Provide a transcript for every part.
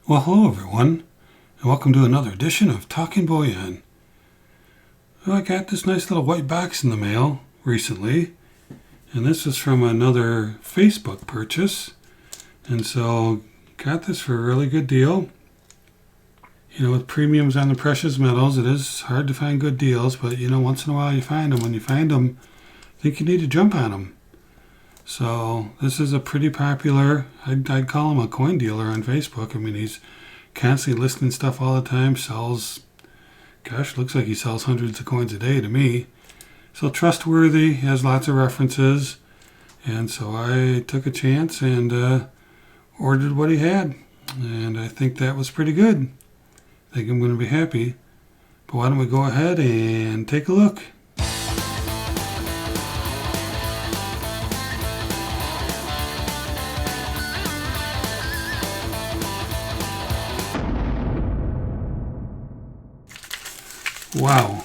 Well, hello everyone, and welcome to another edition of Talking Bullion. Well, I got this nice little white box in the mail recently, and this is from another Facebook purchase, and so got this for a really good deal. You know, with premiums on the precious metals, it is hard to find good deals, but you know, once in a while you find them. When you find them, I think you need to jump on them. So this is a pretty popular, I'd call him a coin dealer on Facebook. I mean, he's constantly listing stuff all the time, looks like he sells hundreds of coins a day to me. So trustworthy, has lots of references, and so I took a chance and ordered what he had, and I think that was pretty good. I think I'm going to be happy. But why don't we go ahead and take a look. Wow.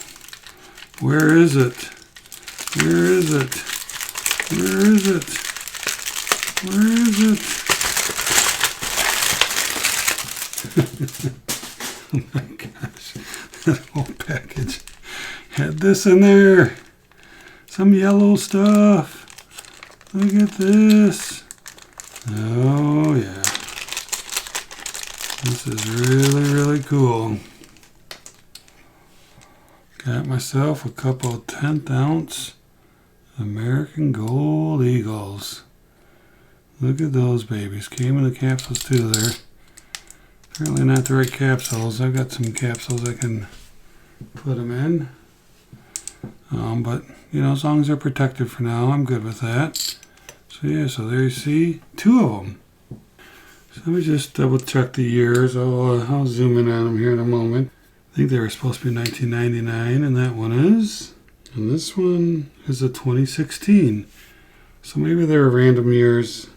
Where is it? Where is it? Where is it? Where is it? Oh my gosh. That whole package had this in there. Some yellow stuff. Look at this. Oh yeah. This is really, really cool. Got myself a couple of 10th ounce American Gold Eagles. Look at those babies. Came in the capsules too. They're apparently not the right capsules. I've got some capsules I can put them in. But, you know, as long as they're protected for now, I'm good with that. So yeah, so there you see two of them. So let me just double check the years. I'll zoom in on them here in a moment. I think they were supposed to be 1999, and that one is. And this one is a 2016. So maybe they were random years.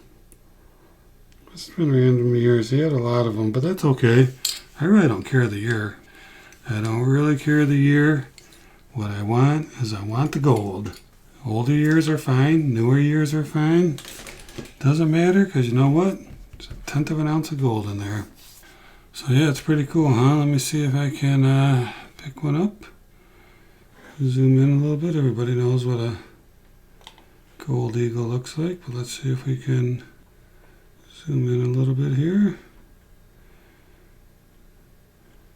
Must have been random years. They had a lot of them, but that's okay. I really don't care the year. I don't really care the year. What I want is I want the gold. Older years are fine. Newer years are fine. Doesn't matter, because you know what? There's a 1/10 of an ounce of gold in there. So yeah, it's pretty cool, huh? Let me see if I can pick one up. Zoom in a little bit. Everybody knows what a gold eagle looks like, but let's see if we can zoom in a little bit here.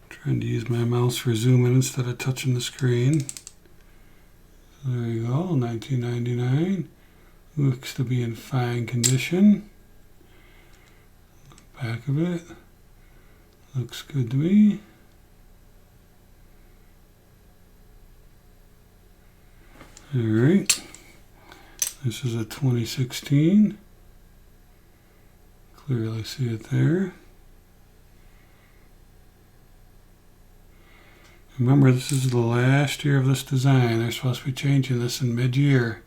Trying to use my mouse for zoom in instead of touching the screen. So there you go, 1999. Looks to be in fine condition. Back of it. Looks good to me. Alright. This is a 2016. Clearly see it there. Remember, this is the last year of this design. They're supposed to be changing this in mid-year.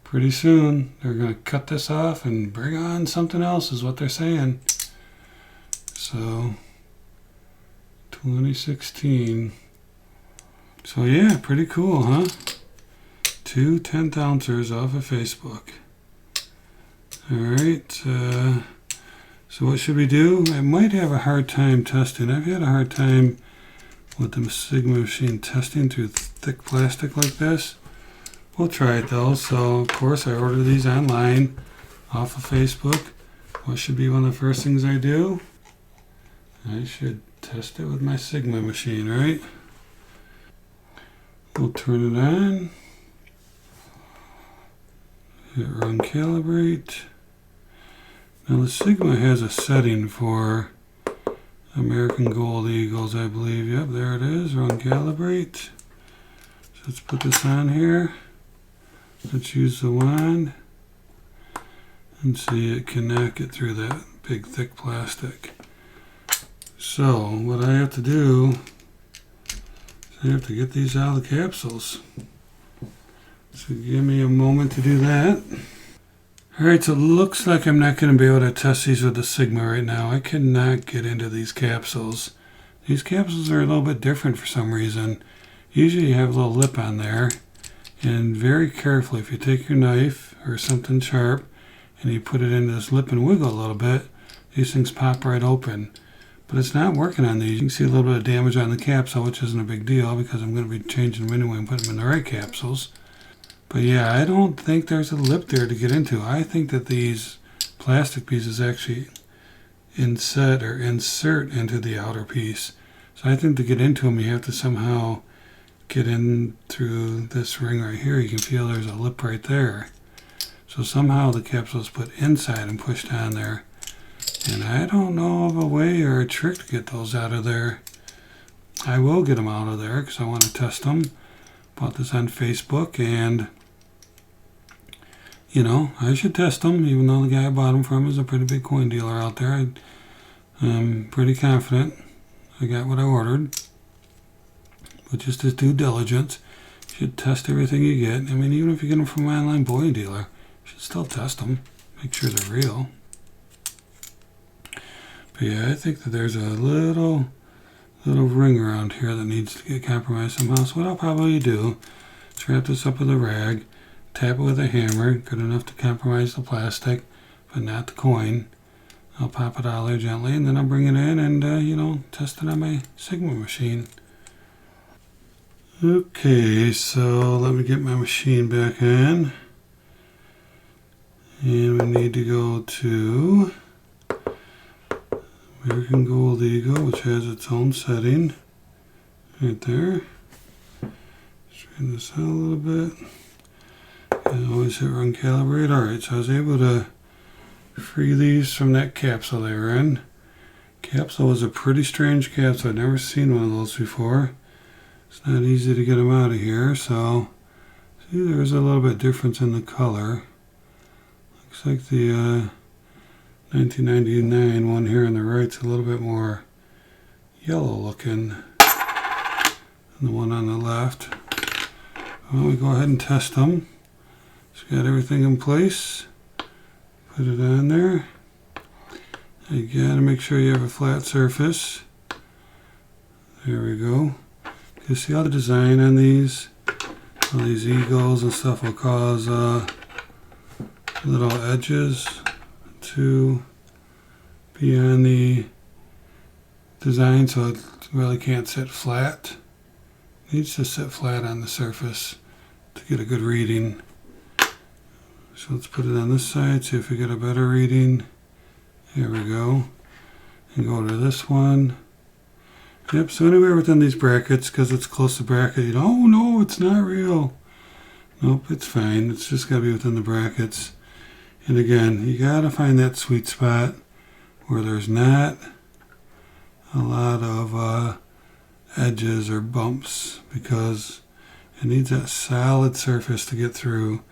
Pretty soon, they're going to cut this off and bring on something else, is what they're saying. So 2016. So yeah, pretty cool, huh? 2 10th ounces off of Facebook. Alright, so what should we do? I might have a hard time testing. I've had a hard time with the Sigma machine testing through thick plastic like this. We'll try it though. So of course I ordered these online off of Facebook. What should be one of the first things I do? I should test it with my Sigma machine, right? We'll turn it on. Hit run calibrate. Now the Sigma has a setting for American Gold Eagles, I believe. Yep, there it is. Run calibrate. So let's put this on here. Let's use the wand and see it can knock it through that big thick plastic. So what I have to do is I have to get these out of the capsules. So give me a moment to do that. Alright, so it looks like I'm not going to be able to test these with the Sigma right now. I cannot get into these capsules. These capsules are a little bit different for some reason. Usually you have a little lip on there, and very carefully, if you take your knife or something sharp and you put it into this lip and wiggle a little bit, these things pop right open. But it's not working on these. You can see a little bit of damage on the capsule, which isn't a big deal because I'm going to be changing them anyway and putting them in the right capsules. But yeah, I don't think there's a lip there to get into. I think that these plastic pieces actually insert into the outer piece. So I think to get into them, you have to somehow get in through this ring right here. You can feel there's a lip right there. So somehow the capsule is put inside and pushed on there. And I don't know of a way or a trick to get those out of there. I will get them out of there because I want to test them. Bought this on Facebook, and you know, I should test them, even though the guy I bought them from is a pretty big coin dealer out there. I'm pretty confident I got what I ordered. But just as due diligence, you should test everything you get. I mean, even if you get them from an online bullion dealer, you should still test them. Make sure they're real. But yeah, I think that there's a little ring around here that needs to get compromised somehow. So what I'll probably do is wrap this up with a rag, tap it with a hammer, good enough to compromise the plastic, but not the coin. I'll pop it out there gently, and then I'll bring it in and, you know, test it on my Sigma machine. Okay, so let me get my machine back in. And we need to go to American Gold Eagle, which has its own setting right there. Straighten this out a little bit. And always hit run calibrate. Alright, so I was able to free these from that capsule they were in. Capsule was a pretty strange capsule. I've never seen one of those before. It's not easy to get them out of here, so see, there's a little bit difference in the color. Looks like the 1999 one here on the right's a little bit more yellow looking than the one on the left. Well, we go ahead and test them. Just got everything in place. Put it on there. You gotta make sure you have a flat surface. There we go. You see all the design on these? All these eagles and stuff will cause little edges to be on the design, so it really can't sit flat. It needs to sit flat on the surface to get a good reading. So let's put it on this side, see if we get a better reading. Here we go. And go to this one. Yep, so anywhere within these brackets, because it's close to bracket, you know, oh no, it's not real. Nope, it's fine. It's just got to be within the brackets. And again, you got to find that sweet spot where there's not a lot of edges or bumps, because it needs that solid surface to get through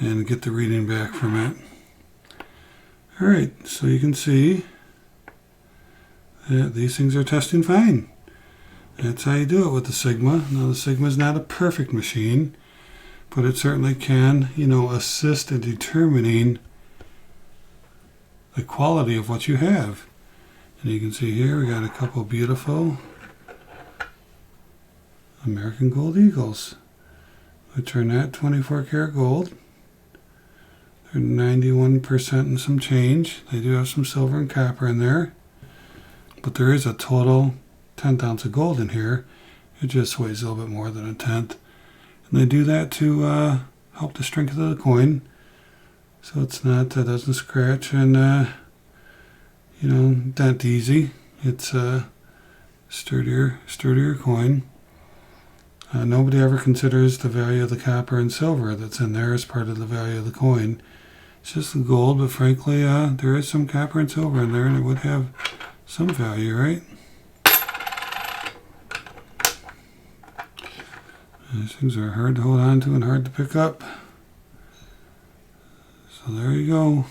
and get the reading back from it. Alright, so you can see that these things are testing fine. That's how you do it with the Sigma. Now the Sigma is not a perfect machine, but it certainly can, you know, assist in determining the quality of what you have. And you can see here we got a couple beautiful American Gold Eagles, which are not 24 karat gold. They're 91% and some change. They do have some silver and copper in there, but there is a total 10th ounce of gold in here. It just weighs a little bit more than a tenth. And they do that to help the strength of the coin, so it's not, doesn't scratch and, you know, dent easy. It's a sturdier coin. Nobody ever considers the value of the copper and silver that's in there as part of the value of the coin. It's just the gold, but frankly, there is some copper and silver in there, and it would have some value, right? These things are hard to hold on to and hard to pick up. So there you go.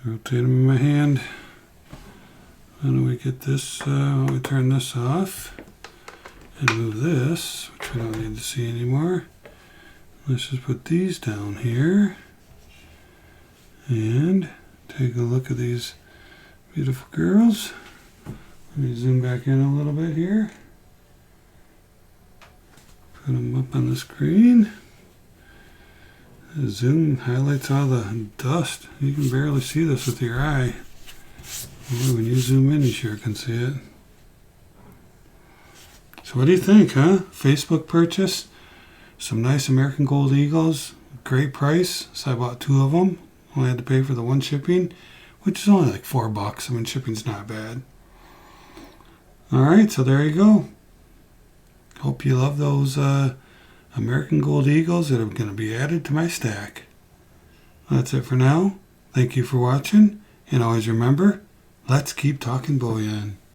Rotate them in my hand. How do we get this? We turn this off and move this, which we don't need to see anymore. Let's just put these down here and take a look at these beautiful girls. Let me zoom back in a little bit here. Put them up on the screen. The zoom highlights all the dust. You can barely see this with your eye. Ooh, when you zoom in, you sure can see it. So what do you think, huh? Facebook purchase. Some nice American Gold Eagles. Great price. So I bought 2 of them. Only had to pay for the 1 shipping, which is only like $4. I mean, shipping's not bad. Alright, so there you go. Hope you love those American Gold Eagles that are going to be added to my stack. That's it for now. Thank you for watching. And always remember, let's keep talking bullion.